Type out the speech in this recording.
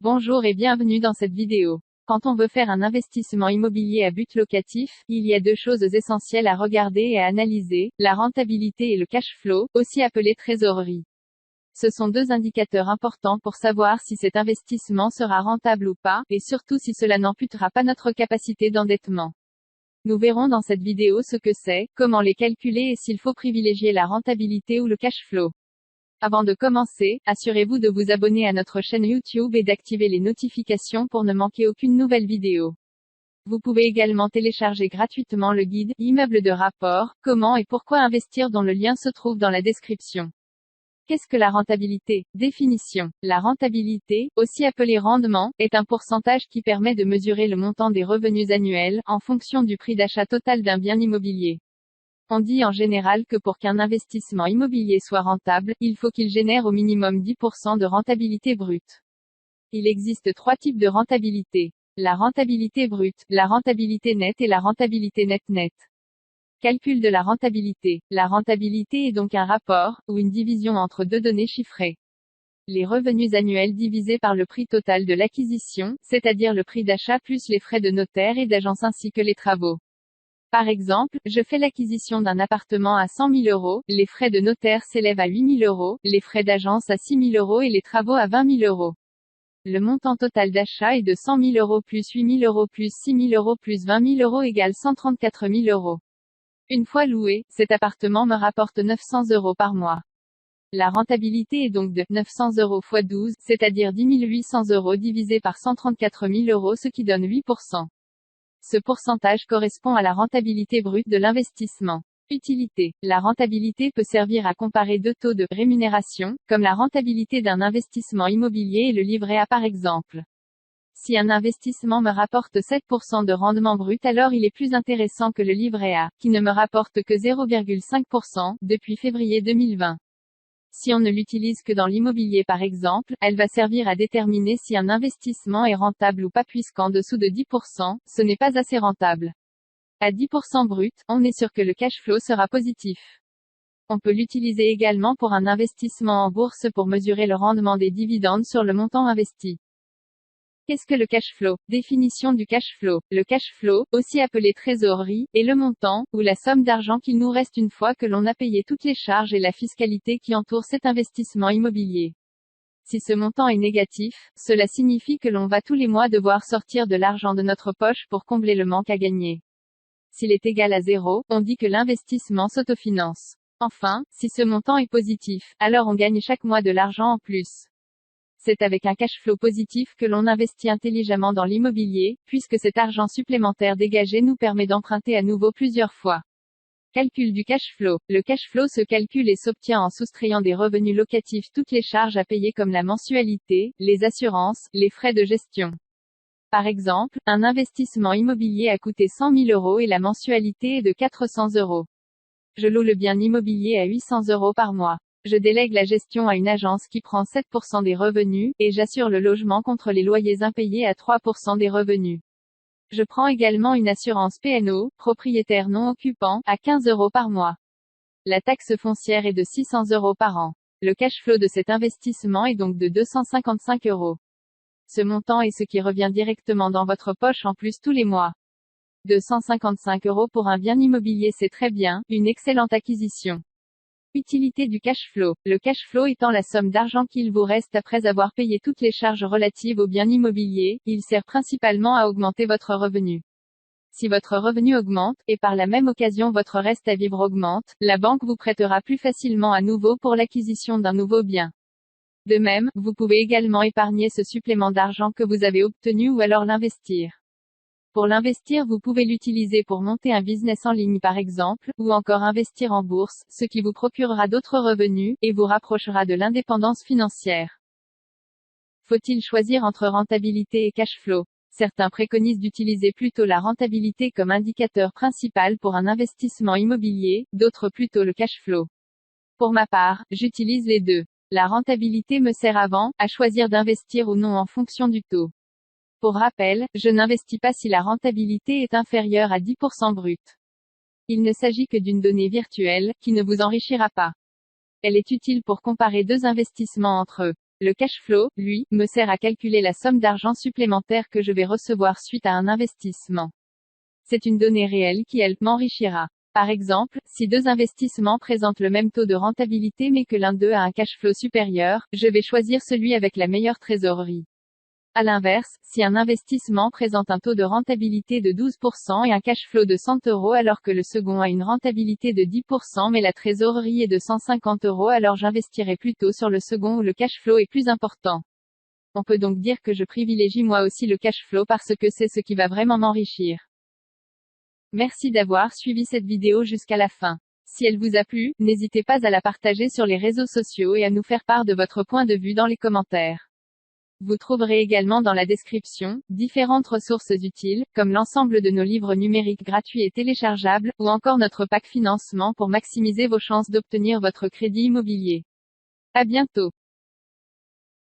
Bonjour et bienvenue dans cette vidéo. Quand on veut faire un investissement immobilier à but locatif, il y a deux choses essentielles à regarder et à analyser, la rentabilité et le cash flow, aussi appelé trésorerie. Ce sont deux indicateurs importants pour savoir si cet investissement sera rentable ou pas, et surtout si cela n'amputera pas notre capacité d'endettement. Nous verrons dans cette vidéo ce que c'est, comment les calculer et s'il faut privilégier la rentabilité ou le cash flow. Avant de commencer, assurez-vous de vous abonner à notre chaîne YouTube et d'activer les notifications pour ne manquer aucune nouvelle vidéo. Vous pouvez également télécharger gratuitement le guide « Immeuble de rapport, comment et pourquoi investir » dont le lien se trouve dans la description. Qu'est-ce que la rentabilité? Définition. La rentabilité, aussi appelée rendement, est un pourcentage qui permet de mesurer le montant des revenus annuels, en fonction du prix d'achat total d'un bien immobilier. On dit en général que pour qu'un investissement immobilier soit rentable, il faut qu'il génère au minimum 10% de rentabilité brute. Il existe trois types de rentabilité. La rentabilité brute, la rentabilité nette et la rentabilité net-net. Calcul de la rentabilité. La rentabilité est donc un rapport, ou une division entre deux données chiffrées. Les revenus annuels divisés par le prix total de l'acquisition, c'est-à-dire le prix d'achat plus les frais de notaire et d'agence ainsi que les travaux. Par exemple, je fais l'acquisition d'un appartement à 100 000 euros, les frais de notaire s'élèvent à 8 000 euros, les frais d'agence à 6 000 euros et les travaux à 20 000 euros. Le montant total d'achat est de 100 000 euros plus 8 000 euros plus 6 000 euros plus 20 000 euros égale 134 000 euros. Une fois loué, cet appartement me rapporte 900 euros par mois. La rentabilité est donc de 900 euros x 12, c'est-à-dire 10 800 euros divisé par 134 000 euros ce qui donne 8%. Ce pourcentage correspond à la rentabilité brute de l'investissement. Utilité. La rentabilité peut servir à comparer deux taux de rémunération, comme la rentabilité d'un investissement immobilier et le livret A par exemple. Si un investissement me rapporte 7% de rendement brut, alors il est plus intéressant que le livret A, qui ne me rapporte que 0,5%, depuis février 2020. Si on ne l'utilise que dans l'immobilier par exemple, elle va servir à déterminer si un investissement est rentable ou pas puisqu'en dessous de 10%, ce n'est pas assez rentable. À 10% brut, on est sûr que le cash flow sera positif. On peut l'utiliser également pour un investissement en bourse pour mesurer le rendement des dividendes sur le montant investi. Qu'est-ce que le cash flow? Définition du cash flow. Le cash flow, aussi appelé trésorerie, est le montant, ou la somme d'argent qu'il nous reste une fois que l'on a payé toutes les charges et la fiscalité qui entourent cet investissement immobilier. Si ce montant est négatif, cela signifie que l'on va tous les mois devoir sortir de l'argent de notre poche pour combler le manque à gagner. S'il est égal à 0, on dit que l'investissement s'autofinance. Enfin, si ce montant est positif, alors on gagne chaque mois de l'argent en plus. C'est avec un cash flow positif que l'on investit intelligemment dans l'immobilier, puisque cet argent supplémentaire dégagé nous permet d'emprunter à nouveau plusieurs fois. Calcul du cash flow. Le cash flow se calcule et s'obtient en soustrayant des revenus locatifs toutes les charges à payer comme la mensualité, les assurances, les frais de gestion. Par exemple, un investissement immobilier a coûté 100 000 euros et la mensualité est de 400 euros. Je loue le bien immobilier à 800 euros par mois. Je délègue la gestion à une agence qui prend 7% des revenus, et j'assure le logement contre les loyers impayés à 3% des revenus. Je prends également une assurance PNO, propriétaire non occupant, à 15 euros par mois. La taxe foncière est de 600 euros par an. Le cash flow de cet investissement est donc de 255 euros. Ce montant est ce qui revient directement dans votre poche en plus tous les mois. 255 euros pour un bien immobilier, c'est très bien, une excellente acquisition. Utilité du cash flow. Le cash flow étant la somme d'argent qu'il vous reste après avoir payé toutes les charges relatives au bien immobilier, il sert principalement à augmenter votre revenu. Si votre revenu augmente, et par la même occasion votre reste à vivre augmente, la banque vous prêtera plus facilement à nouveau pour l'acquisition d'un nouveau bien. De même, vous pouvez également épargner ce supplément d'argent que vous avez obtenu ou alors l'investir. Pour l'investir, vous pouvez l'utiliser pour monter un business en ligne par exemple, ou encore investir en bourse, ce qui vous procurera d'autres revenus, et vous rapprochera de l'indépendance financière. Faut-il choisir entre rentabilité et cash flow? Certains préconisent d'utiliser plutôt la rentabilité comme indicateur principal pour un investissement immobilier, d'autres plutôt le cash flow. Pour ma part, j'utilise les deux. La rentabilité me sert avant, à choisir d'investir ou non en fonction du taux. Pour rappel, je n'investis pas si la rentabilité est inférieure à 10% brut. Il ne s'agit que d'une donnée virtuelle, qui ne vous enrichira pas. Elle est utile pour comparer deux investissements entre eux. Le cash flow, lui, me sert à calculer la somme d'argent supplémentaire que je vais recevoir suite à un investissement. C'est une donnée réelle qui, elle, m'enrichira. Par exemple, si deux investissements présentent le même taux de rentabilité mais que l'un d'eux a un cash flow supérieur, je vais choisir celui avec la meilleure trésorerie. À l'inverse, si un investissement présente un taux de rentabilité de 12% et un cash flow de 100 € alors que le second a une rentabilité de 10% mais la trésorerie est de 150 €, alors j'investirai plutôt sur le second où le cash flow est plus important. On peut donc dire que je privilégie moi aussi le cash flow parce que c'est ce qui va vraiment m'enrichir. Merci d'avoir suivi cette vidéo jusqu'à la fin. Si elle vous a plu, n'hésitez pas à la partager sur les réseaux sociaux et à nous faire part de votre point de vue dans les commentaires. Vous trouverez également dans la description, différentes ressources utiles, comme l'ensemble de nos livres numériques gratuits et téléchargeables, ou encore notre pack financement pour maximiser vos chances d'obtenir votre crédit immobilier. À bientôt.